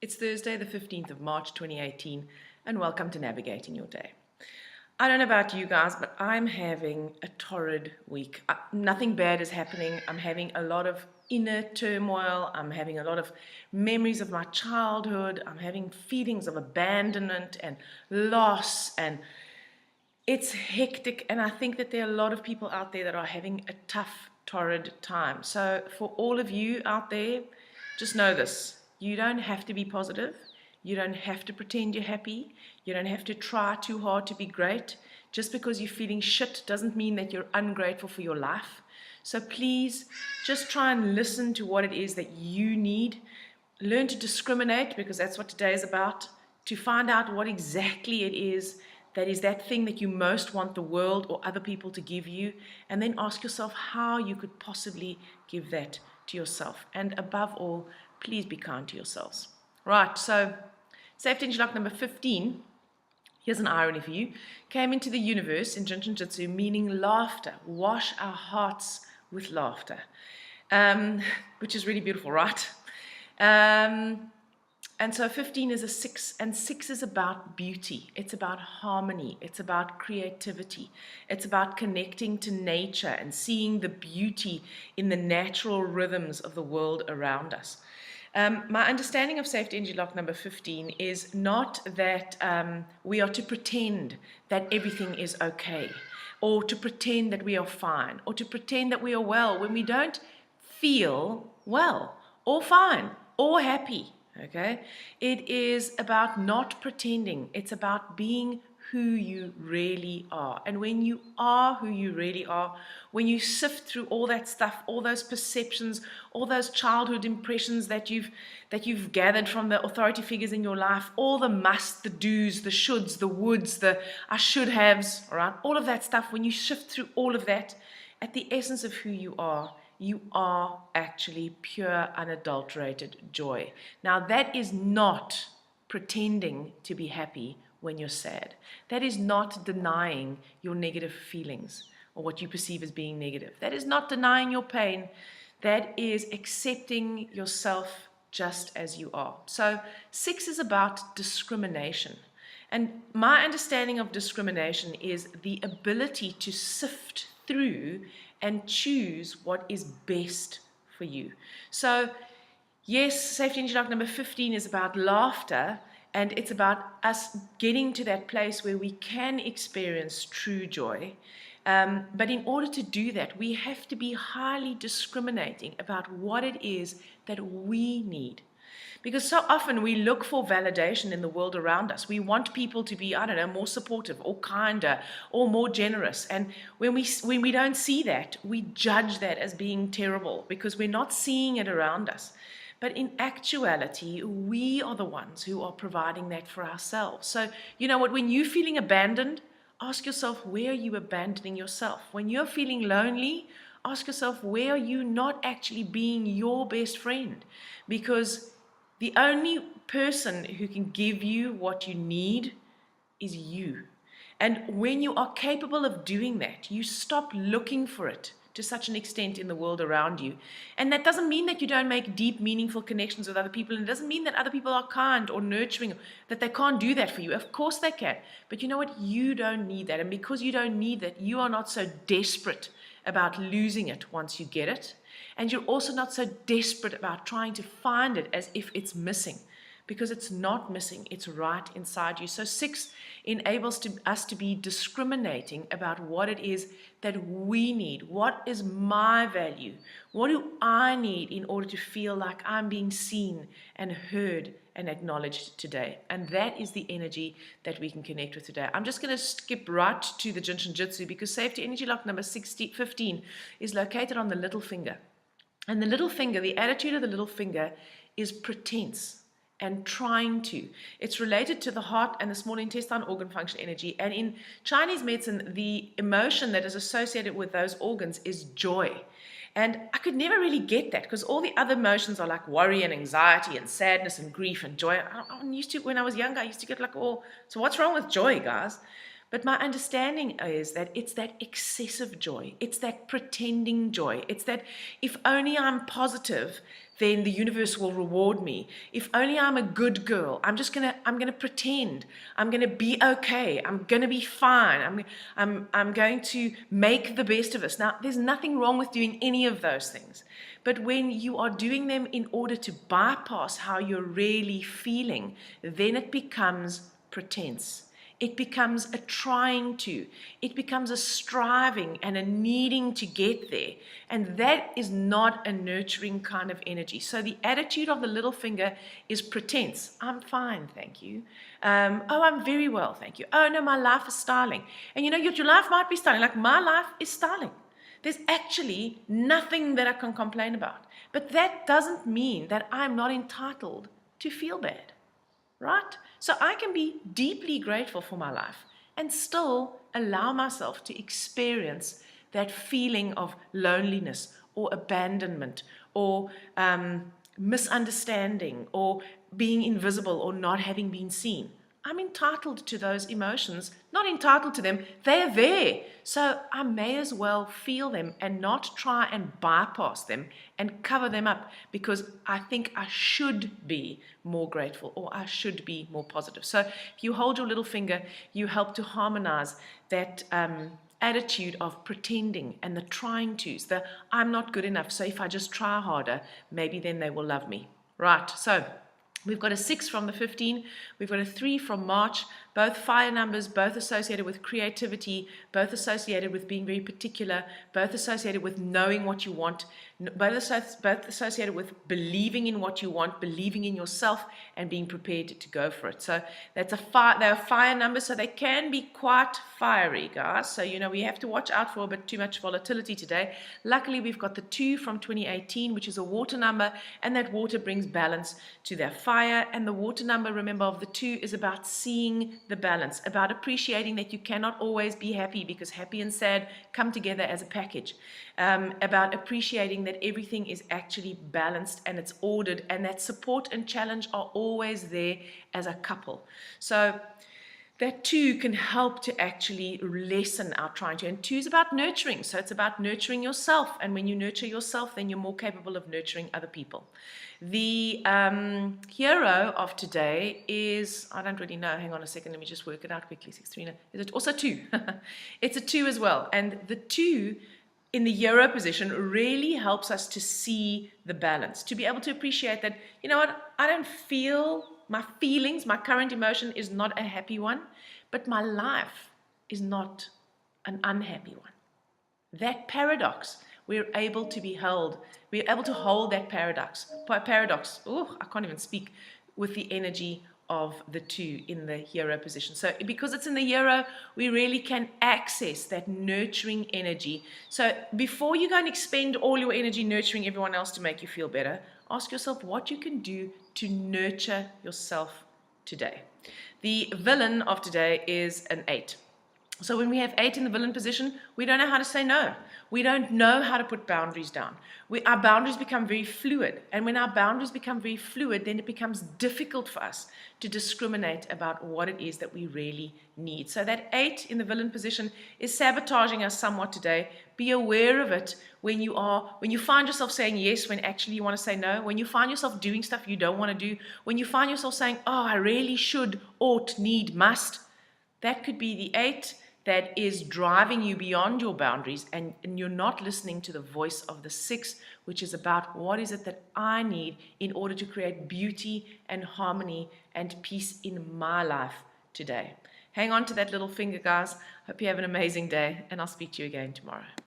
It's Thursday, the 15th of March, 2018, and welcome to Navigating Your Day. I don't know about you guys, but I'm having a torrid week. Nothing bad is happening. I'm having a lot of inner turmoil. I'm having a lot of memories of my childhood. I'm having feelings of abandonment and loss, and it's hectic. And I think that there are a lot of people out there that are having a tough, torrid time. So for all of you out there, just know this. You don't have to be positive. You don't have to pretend you're happy. You don't have to try too hard to be great. Just because you're feeling shit doesn't mean that you're ungrateful for your life. So please just try and listen to what it is that you need. Learn to discriminate, because that's what today is about, to find out what exactly it is that thing that you most want the world or other people to give you, and then ask yourself how you could possibly give that to yourself. And above all, please be kind to yourselves. Right, so safety energy lock number 15, here's an irony for you, came into the universe in Jitsu, meaning laughter. Wash our hearts with laughter, which is really beautiful, right? And so 15 is a 6, and 6 is about beauty. It's about harmony. It's about creativity. It's about connecting to nature and seeing the beauty in the natural rhythms of the world around us. My understanding of safety energy lock number 15 is not that we are to pretend that everything is okay, or to pretend that we are fine, or to pretend that we are well when we don't feel well, or fine, or happy. Okay? It is about not pretending. It's about being who you really are. And when you are who you really are, when you sift through all that stuff, all those perceptions, all those childhood impressions that you've gathered from the authority figures in your life, all the musts, the do's, the shoulds, the woulds, the I should haves, all right? All of that stuff, when you shift through all of that, at the essence of who you are actually pure, unadulterated joy. Now, that is not pretending to be happy when you're sad. That is not denying your negative feelings or what you perceive as being negative. That is not denying your pain. That is accepting yourself just as you are. So 6 is about discrimination. And my understanding of discrimination is the ability to sift through and choose what is best for you. So yes, safety energy lock number 15 is about laughter, and it's about us getting to that place where we can experience true joy. But in order to do that, we have to be highly discriminating about what it is that we need. Because so often we look for validation in the world around us. We want people to be, more supportive or kinder or more generous. And when we don't see that, we judge that as being terrible because we're not seeing it around us. But in actuality, we are the ones who are providing that for ourselves. So, you know what, when you're feeling abandoned, ask yourself, where are you abandoning yourself? When you're feeling lonely, ask yourself, where are you not actually being your best friend? Because the only person who can give you what you need is you. And when you are capable of doing that, you stop looking for it to such an extent in the world around you. And that doesn't mean that you don't make deep, meaningful connections with other people. And it doesn't mean that other people are kind or nurturing, that they can't do that for you. Of course they can. But you know what? You don't need that. And because you don't need that, you are not so desperate about losing it once you get it. And you're also not so desperate about trying to find it as if it's missing, because it's not missing. It's right inside you. So 6 enables us to be discriminating about what it is that we need. What is my value? What do I need in order to feel like I'm being seen and heard and acknowledged today? And that is the energy that we can connect with today. I'm just going to skip right to the Jitsu because safety energy lock number 15 is located on the little finger. And the little finger, the attitude of the little finger is pretense and trying to. It's related to the heart and the small intestine organ function energy. And in Chinese medicine, the emotion that is associated with those organs is joy. And I could never really get that because all the other emotions are like worry and anxiety and sadness and grief and joy. When I was younger, I used to get like, oh, so what's wrong with joy, guys? But my understanding is that it's that excessive joy. It's that pretending joy. It's that if only I'm positive, then the universe will reward me. If only I'm a good girl, I'm gonna pretend. I'm gonna be okay. I'm gonna be fine. I'm going to make the best of this. Now, there's nothing wrong with doing any of those things. But when you are doing them in order to bypass how you're really feeling, then it becomes pretense. It becomes a trying to. It becomes a striving and a needing to get there. And that is not a nurturing kind of energy. So the attitude of the little finger is pretense. I'm fine, thank you. Oh, I'm very well, thank you. Oh, no, my life is styling. And you know, your life might be styling. Like my life is styling. There's actually nothing that I can complain about. But that doesn't mean that I'm not entitled to feel bad. Right? So I can be deeply grateful for my life and still allow myself to experience that feeling of loneliness or abandonment or misunderstanding or being invisible or not having been seen. I'm entitled to those emotions, not entitled to them, they're there. So I may as well feel them and not try and bypass them and cover them up because I think I should be more grateful or I should be more positive. So if you hold your little finger, you help to harmonize that attitude of pretending and the trying to's, the I'm not good enough, so if I just try harder, maybe then they will love me. Right, so we've got a 6 from the 15, we've got a 3 from March, both fire numbers, both associated with creativity, both associated with being very particular, both associated with knowing what you want, both associated with believing in what you want, believing in yourself, and being prepared to go for it. So that's they're fire numbers, so they can be quite fiery, guys. So, you know, we have to watch out for a bit too much volatility today. Luckily, we've got the 2 from 2018, which is a water number, and that water brings balance to their fire. And the water number, remember, of the 2 is about seeing the balance, about appreciating that you cannot always be happy because happy and sad come together as a package, about appreciating that everything is actually balanced and it's ordered and that support and challenge are always there as a couple. So that 2 can help to actually lessen our trying to. And 2 is about nurturing. So it's about nurturing yourself. And when you nurture yourself, then you're more capable of nurturing other people. The hero of today is, I don't really know. Hang on a second. Let me just work it out quickly. 639. Is it also 2? It's a 2 as well. And the 2 in the hero position really helps us to see the balance, to be able to appreciate that, you know what, I don't feel my feelings, my current emotion is not a happy one, but my life is not an unhappy one. That paradox, we're able to be held, we're able to hold that paradox, oh, I can't even speak, with the energy of the 2 in the hero position. So because it's in the hero, we really can access that nurturing energy. So before you go and expend all your energy nurturing everyone else to make you feel better, ask yourself what you can do to nurture yourself today. The villain of today is an 8. So when we have 8 in the villain position, we don't know how to say no. We don't know how to put boundaries down. Our boundaries become very fluid. And when our boundaries become very fluid, then it becomes difficult for us to discriminate about what it is that we really need. So that 8 in the villain position is sabotaging us somewhat today. Be aware of it when you find yourself saying yes when actually you want to say no, when you find yourself doing stuff you don't want to do, when you find yourself saying, oh, I really should, ought, need, must. That could be the 8 that is driving you beyond your boundaries, and you're not listening to the voice of the 6, which is about what is it that I need in order to create beauty and harmony and peace in my life today. Hang on to that little finger, guys. Hope you have an amazing day, and I'll speak to you again tomorrow.